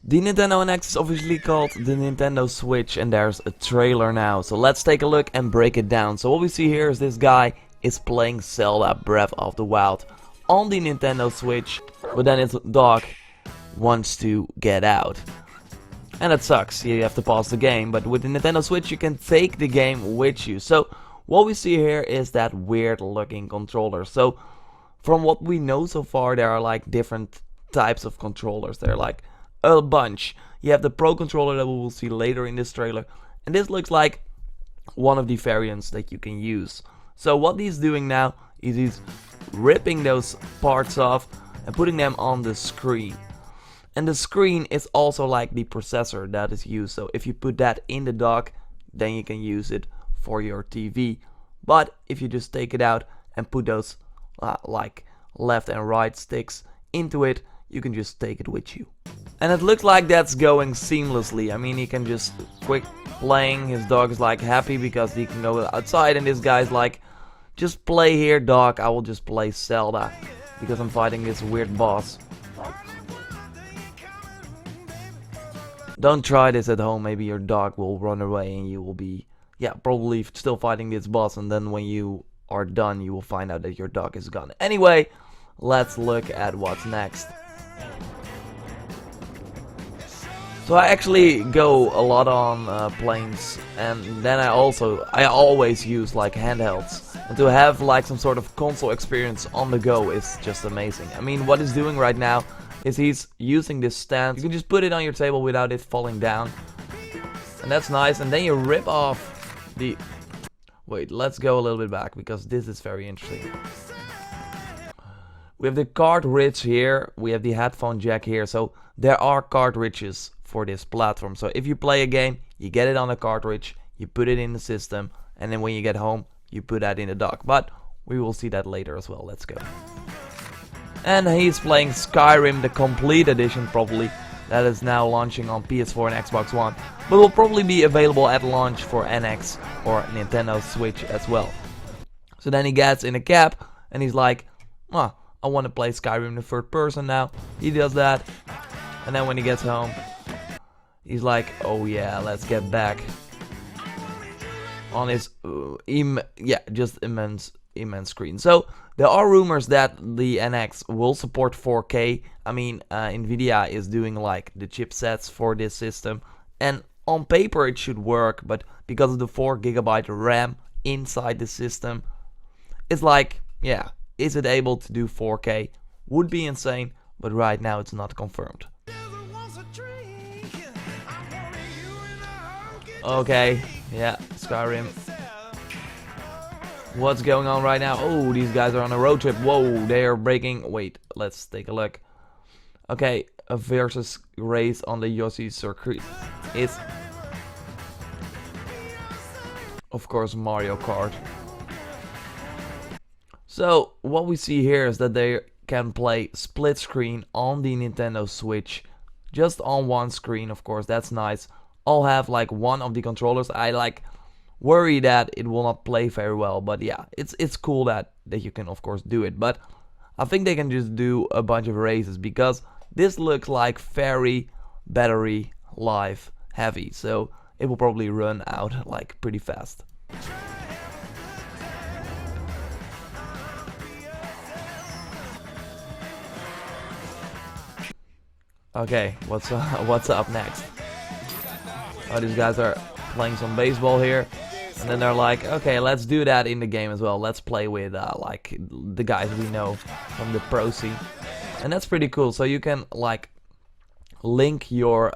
The Nintendo NX is officially called the Nintendo Switch, and there's a trailer now. So let's take a look and break it down. So what we see here is this guy is playing Zelda Breath of the Wild on the Nintendo Switch, but then his dog wants to get out. And that sucks, you have to pause the game, but with the Nintendo Switch you can take the game with you. So what we see here is that weird looking controller. So from what we know so far, there are like different types of controllers. They're like a bunch. You have the Pro controller that we will see later in this trailer, and this looks like one of the variants that you can use. So what he's doing now is he's ripping those parts off and putting them on the screen. And the screen is also like the processor that is used. So if you put that in the dock, then you can use it for your TV. But if you just take it out and put those like left and right sticks into it, you can just take it with you. And it looks like that's going seamlessly. I mean, he can just quick playing. His dog is like happy because he can go outside, and this guy's like, just play here, dog. I will just play Zelda because I'm fighting this weird boss. Don't try this at home. Maybe your dog will run away and you will be, probably still fighting this boss, and then when you are done, you will find out that your dog is gone. Anyway, let's look at what's next. So I actually go a lot on planes, and then I always use like handhelds. And to have like some sort of console experience on the go is just amazing. I mean, what he's doing right now is he's using this stand. You can just put it on your table without it falling down. And that's nice. And then you rip off the... Wait, let's go a little bit back because this is very interesting. We have the cartridge here. We have the headphone jack here. So there are cartridges for this platform. So if you play a game, you get it on a cartridge, you put it in the system, and then when you get home, you put that in the dock. But we will see that later as well. Let's go. And he's playing Skyrim, the complete edition probably, that is now launching on PS4 and Xbox One, but will probably be available at launch for NX or Nintendo Switch as well. So then he gets in a cab and he's like, I want to play Skyrim in the third person now. He does that, and then when he gets home, he's like, oh yeah, let's get back on his just immense screen. So there are rumors that the NX will support 4K. I mean, Nvidia is doing like the chipsets for this system, and on paper it should work, but because of the 4GB RAM inside the system, it's like, is it able to do 4K? Would be insane, but right now it's not confirmed. Okay, Skyrim. What's going on right now? Oh, these guys are on a road trip. Whoa, they are breaking. Wait, let's take a look. Okay, a versus race on the Yoshi circuit. It's, of course, Mario Kart. So, what we see here is that they can play split screen on the Nintendo Switch. Just on one screen, of course, that's nice. I'll have like one of the controllers. I like worry that it will not play very well, but it's cool that you can of course do it. But I think they can just do a bunch of races because this looks like very battery life heavy, so it will probably run out like pretty fast. Okay, what's up next? Oh, these guys are playing some baseball here, and then they're like, okay, let's do that in the game as well. Let's play with like the guys we know from the pro scene, and that's pretty cool. So you can like link your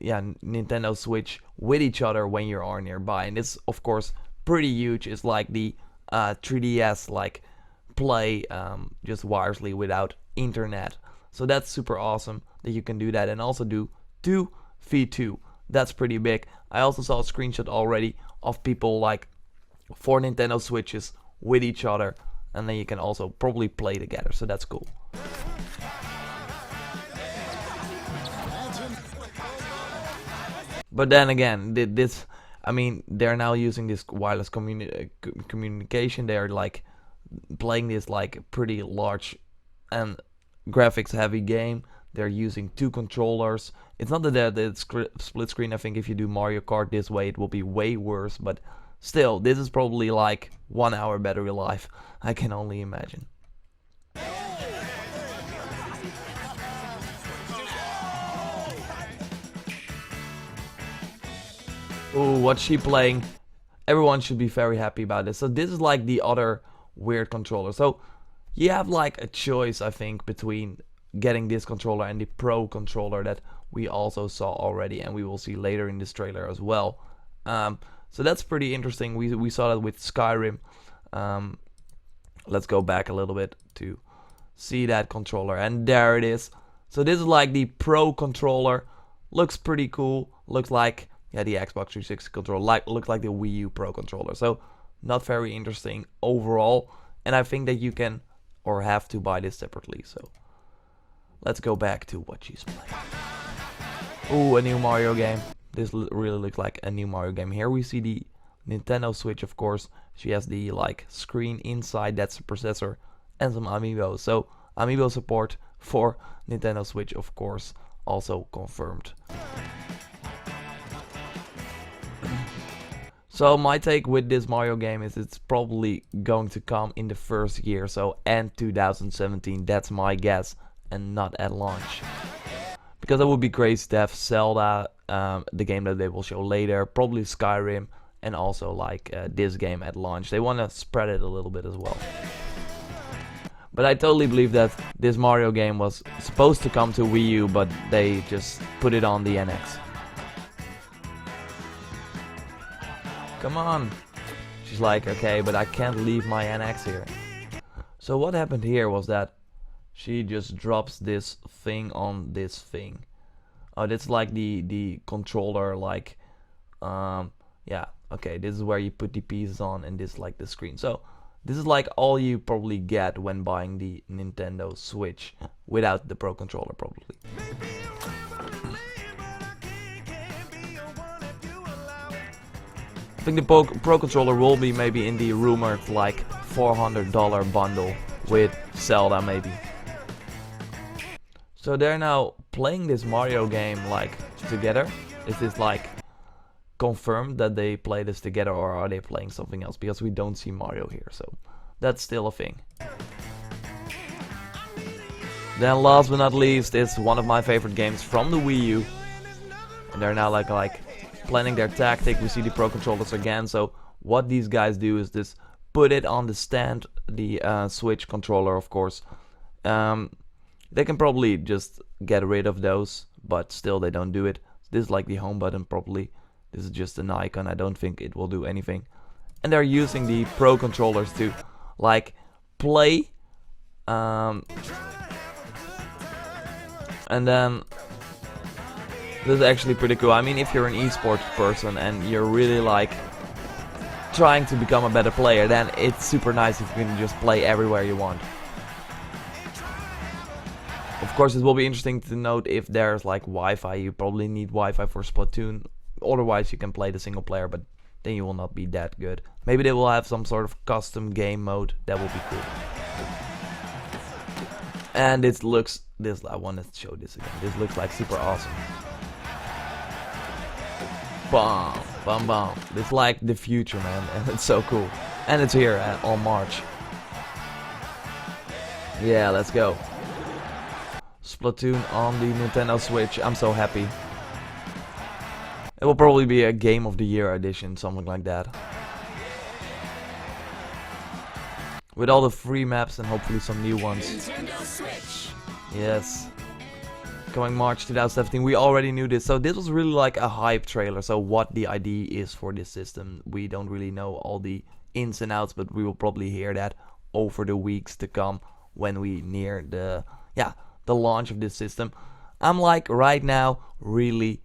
Nintendo Switch with each other when you are nearby, and it's of course pretty huge. It's like the 3DS like play just wirelessly without internet. So that's super awesome that you can do that, and also do 2v2. That's pretty big. I also saw a screenshot already of people like 4 Nintendo Switches with each other, and then you can also probably play together, so that's cool. But then again, this, I mean, they're now using this wireless communication. They are like playing this like pretty large and graphics heavy game. they're using 2 controllers. It's not that it's split screen. I think if you do Mario Kart this way, it will be way worse. But still, this is probably like 1 hour battery life. I can only imagine. Ooh, what's she playing? Everyone should be very happy about this. So this is like the other weird controller. So you have like a choice, I think, between getting this controller and the Pro controller that we also saw already, and we will see later in this trailer as well. So that's pretty interesting. We saw that with Skyrim. Let's go back a little bit to see that controller, and there it is. So this is like the Pro controller. Looks pretty cool. Looks like, yeah, the Xbox 360 controller. Looks like the Wii U Pro controller. So not very interesting overall. And I think that you can or have to buy this separately. So let's go back to what she's playing. Ooh, a new Mario game. This really looks like a new Mario game. Here we see the Nintendo Switch, of course. She has the like screen inside, that's the processor, and some amiibo. So amiibo support for Nintendo Switch, of course, also confirmed. So my take with this Mario game is it's probably going to come in the first year, so end 2017, that's my guess, and not at launch. Because it would be great to have Zelda, the game that they will show later, probably Skyrim, and also like this game at launch. They want to spread it a little bit as well. But I totally believe that this Mario game was supposed to come to Wii U, but they just put it on the NX. Come on. She's like, okay, but I can't leave my NX here. So what happened here was that she just drops this thing on this thing. Oh, that's like the controller, like, yeah, okay, this is where you put the pieces on, and this is like the screen. So this is like all you probably get when buying the Nintendo Switch without the Pro controller, probably. I think the Pro controller will be maybe in the rumored like $400 bundle with Zelda maybe. So they're now playing this Mario game like together. Is this like confirmed that they play this together, or are they playing something else? Because we don't see Mario here, so that's still a thing. Then last but not least is one of my favorite games from the Wii U. And they're now like planning their tactic. We see the Pro controllers again. So what these guys do is this: put it on the stand, the Switch controller, of course. They can probably just get rid of those, but still they don't do it. This is like the home button probably. This is just an icon. I don't think it will do anything. And they're using the Pro controllers to like play. And then this is actually pretty cool. I mean, if you're an esports person and you're really like trying to become a better player, then it's super nice if you can just play everywhere you want. Of course, it will be interesting to note if there's like Wi-Fi. You probably need Wi-Fi for Splatoon. Otherwise, you can play the single player, but then you will not be that good. Maybe they will have some sort of custom game mode. That will be cool. And it looks, I want to show this again. This looks like super awesome. Bam, bam, bam. It's like the future, man, and it's so cool. And it's here on March. Yeah, let's go. Splatoon on the Nintendo Switch. I'm so happy. It will probably be a Game of the Year edition, something like that. With all the free maps and hopefully some new ones. Nintendo Switch. Yes. Coming March 2017. We already knew this. So this was really like a hype trailer. So what the idea is for this system, we don't really know all the ins and outs, but we will probably hear that over the weeks to come when we near the launch of this system. I'm like right now really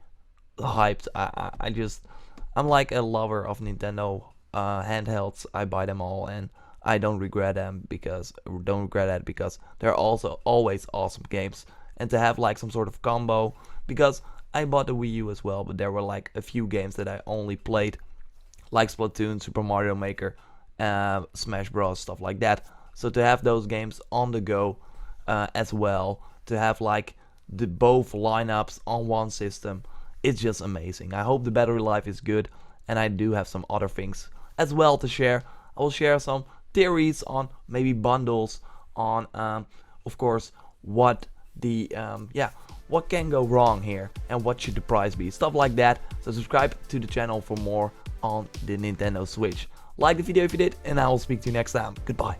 hyped. I'm like a lover of Nintendo handhelds. I buy them all and I don't regret that because they're also always awesome games. And to have like some sort of combo, because I bought the Wii U as well, but there were like a few games that I only played, like Splatoon, Super Mario Maker, Smash Bros, stuff like that. So to have those games on the go as well, to have like the both lineups on one system. It's just amazing. I hope the battery life is good, and I do have some other things as well to share. I will share some theories on maybe bundles, on of course what the what can go wrong here and what should the price be, stuff like that. So subscribe to the channel for more on the Nintendo Switch. Like the video if you did, and I will speak to you next time. Goodbye.